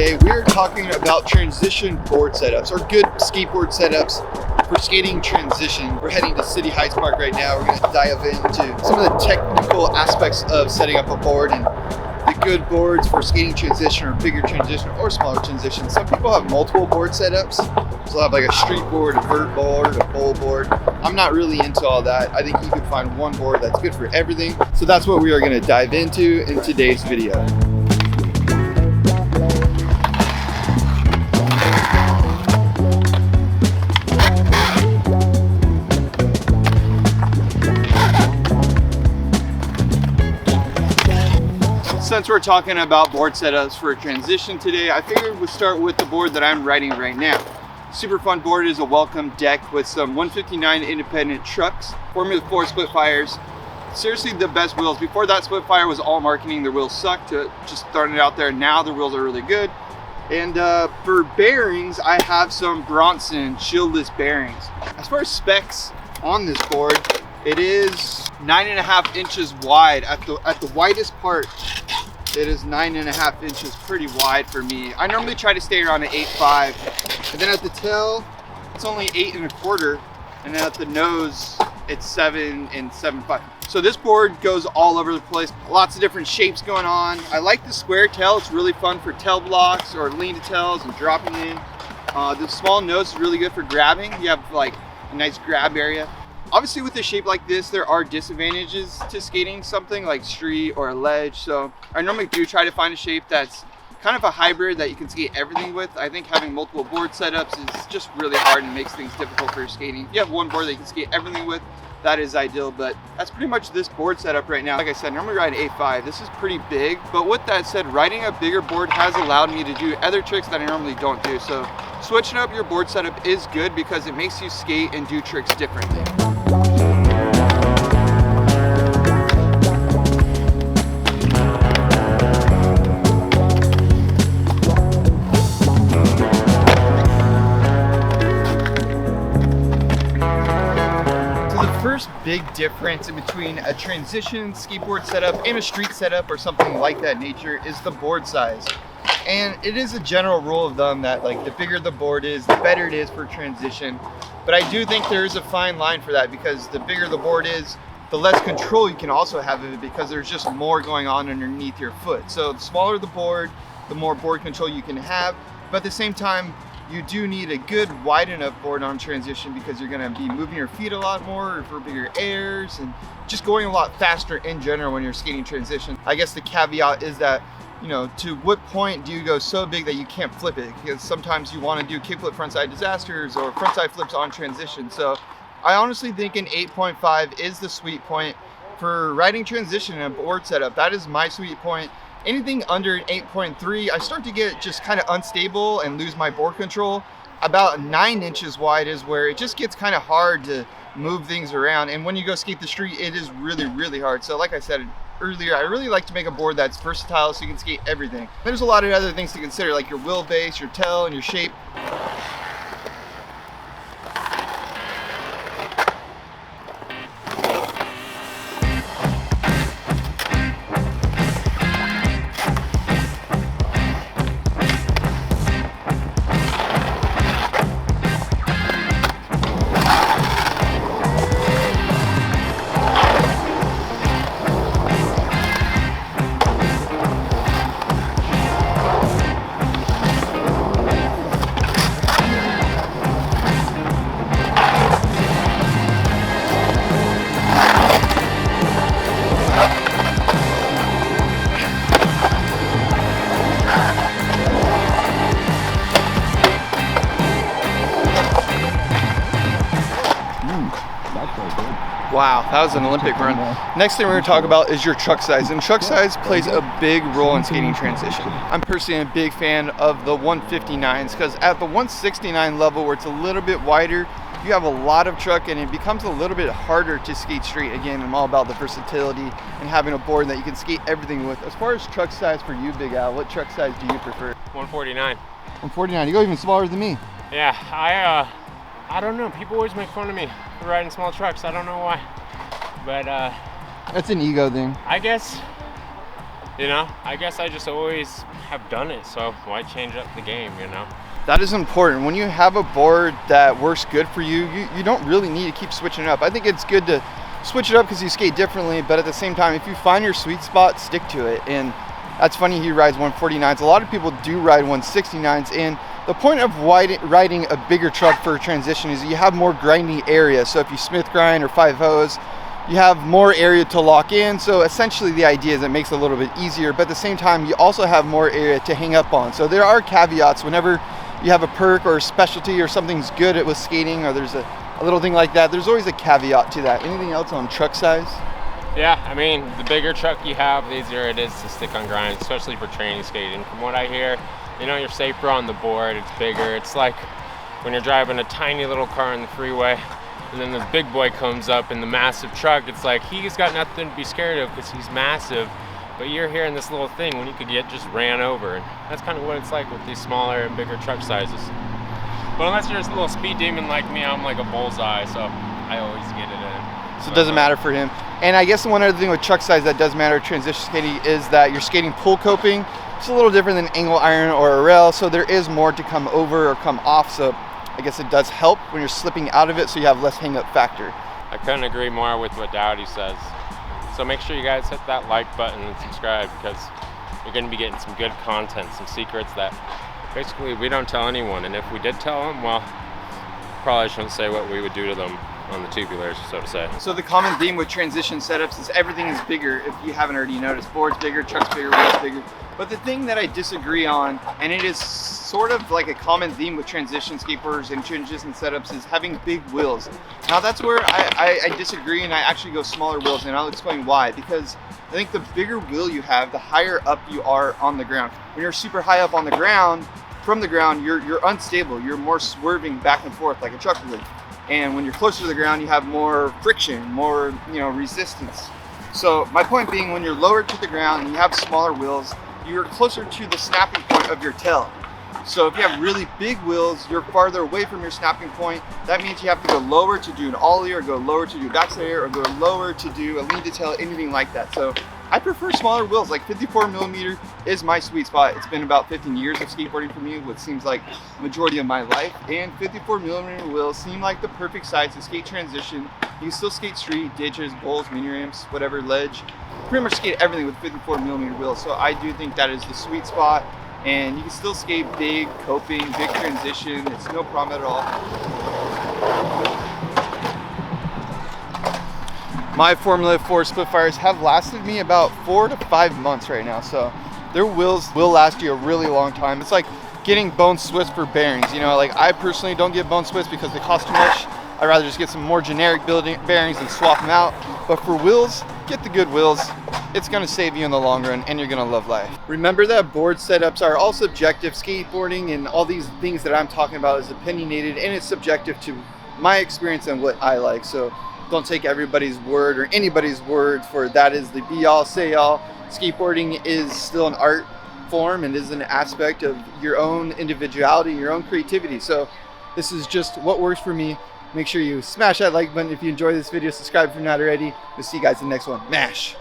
today. We're talking about transition board setups or good skateboard setups for skating transition. We're heading to City Heights Park right now. We're going to dive into some of the technical aspects of setting up a board and the good boards for skating transition or bigger transition or smaller transition. Some people have multiple board setups. So they'll have like a street board, a vert board, a bowl board. I'm not really into all that. I think you can find one board that's good for everything. So that's what we are going to dive into in today's video. Since we're talking about board setups for a transition today, I figured we'd start with the board that I'm riding right now. Super fun board is a welcome deck with some 159 independent trucks, Formula 4 split fires. Seriously, the best wheels. Before that, split fire was all marketing. The wheels sucked, just throwing it out there. Now the wheels are really good. And for bearings, I have some Bronson shieldless bearings. As far as specs on this board, it is 9.5 inches wide. At the widest part, it is 9.5 inches, pretty wide for me. I normally try to stay around an 8.5. And then at the tail, it's only 8.25. And then at the nose, it's 7 and 7.5. So this board goes all over the place. Lots of different shapes going on. I like the square tail. It's really fun for tail blocks or lean to tails and dropping in. The small nose is really good for grabbing. You have like a nice grab area. Obviously with a shape like this, there are disadvantages to skating something like street or a ledge. So I normally do try to find a shape that's kind of a hybrid that you can skate everything with. I think having multiple board setups is just really hard and makes things difficult for skating. If you have one board that you can skate everything with, that is ideal, but that's pretty much this board setup right now. Like I said, I normally ride 8.5. This is pretty big, but with that said, riding a bigger board has allowed me to do other tricks that I normally don't do. So switching up your board setup is good because it makes you skate and do tricks differently. First big difference in between a transition skateboard setup and a street setup or something like that nature is the board size. And it is a general rule of thumb that like the bigger the board is, the better it is for transition. But I do think there is a fine line for that because the bigger the board is, the less control you can also have of it because there's just more going on underneath your foot. So the smaller the board, the more board control you can have. But at the same time, you do need a good wide enough board on transition because you're gonna be moving your feet a lot more for bigger airs and just going a lot faster in general when you're skating transition. I guess the caveat is that, you know, to what point do you go so big that you can't flip it? Because sometimes you wanna do kickflip frontside disasters or frontside flips on transition. So I honestly think an 8.5 is the sweet point for riding transition in a board setup. That is my sweet point. Anything under an 8.3, I start to get just kind of unstable and lose my board control. About 9 inches wide is where it just gets kind of hard to move things around. And when you go skate the street, it is really, really hard. So like I said earlier, I really like to make a board that's versatile so you can skate everything. There's a lot of other things to consider, like your wheelbase, your tail, and your shape. Wow, that was an Olympic run. Next thing we're gonna talk about is your truck size. And truck size plays a big role in skating transition. I'm personally a big fan of the 159s because at the 169 level where it's a little bit wider, you have a lot of truck and it becomes a little bit harder to skate straight. Again, I'm all about the versatility and having a board that you can skate everything with. As far as truck size for you, Big Al, what truck size do you prefer? 149. 149, you go even smaller than me. Yeah, I don't know. People always make fun of me for riding small trucks. I don't know why, but that's an ego thing. I guess you know, I guess I just always have done it, so why change up the game, you know? That is important. When you have a board that works good for you, you don't really need to keep switching it up. I think it's good to switch it up because you skate differently, but at the same time, if you find your sweet spot, stick to it. And that's funny, he rides 149s. A lot of people do ride 169s, and the point of riding a bigger truck for a transition is you have more grinding area. So if you Smith grind or 5-0s, you have more area to lock in. So essentially the idea is it makes it a little bit easier, but at the same time, you also have more area to hang up on. So there are caveats whenever you have a perk or a specialty or something's good with skating, or there's a little thing like that, there's always a caveat to that. Anything else on truck size? Yeah, I mean, the bigger truck you have, the easier it is to stick on grinds, especially for training skating. From what I hear, you know, you're safer on the board, it's bigger. It's like when you're driving a tiny little car on the freeway, and then this big boy comes up in the massive truck. It's like he's got nothing to be scared of because he's massive, but you're here in this little thing when you could get just ran over. And that's kind of what it's like with these smaller and bigger truck sizes. But unless you're just a little speed demon like me, I'm like a bullseye, so I always get it in. So it doesn't matter for him. And I guess the one other thing with truck size that does matter transition skating is that you're skating pull coping. It's a little different than angle iron or a rail, so there is more to come over or come off. So I guess it does help when you're slipping out of it, so you have less hang up factor. I couldn't agree more with what Dowdy says. So make sure you guys hit that like button and subscribe, because you're going to be getting some good content, some secrets that basically we don't tell anyone. And if we did tell them, well, probably shouldn't say what we would do to them on the tubulars, so to say. So the common theme with transition setups is everything is bigger. If you haven't already noticed, board's bigger, truck's bigger, wheel's bigger. But the thing that I disagree on, and it is sort of like a common theme with transition skateboarders and transition setups, is having big wheels. Now that's where I disagree, and I actually go smaller wheels, and I'll explain why. Because I think the bigger wheel you have, the higher up you are on the ground. When you're super high up on the ground, from the ground, you're unstable. You're more swerving back and forth like a truck would. And when you're closer to the ground, you have more friction, more resistance. So my point being, when you're lower to the ground and you have smaller wheels, you're closer to the snapping point of your tail. So if you have really big wheels, you're farther away from your snapping point. That means you have to go lower to do an ollie, or go lower to do a backside air, or go lower to do a lean to tail, anything like that. So I prefer smaller wheels. Like 54 millimeter is my sweet spot. It's been about 15 years of skateboarding for me, what seems like the majority of my life. And 54 millimeter wheels seem like the perfect size to skate transition. You can still skate street, ditches, bowls, mini ramps, whatever, ledge. Pretty much skate everything with 54 millimeter wheels. So I do think that is the sweet spot. And you can still skate big coping, big transition. It's no problem at all. My Formula 4 Spitfires have lasted me about 4 to 5 months right now. So their wheels will last you a really long time. It's like getting bone Swiss for bearings. Like I personally don't get bone Swiss because they cost too much. I'd rather just get some more generic bearings and swap them out. But for wheels, get the good wheels. It's gonna save you in the long run, and you're gonna love life. Remember that board setups are all subjective. Skateboarding and all these things that I'm talking about is opinionated, and it's subjective to my experience and what I like. So don't take everybody's word or anybody's word for that is the be all say all. Skateboarding is still an art form and is an aspect of your own individuality, your own creativity. So this is just what works for me. Make sure you smash that like button if you enjoyed this video. Subscribe if you're not already. We'll see you guys in the next one. MASH!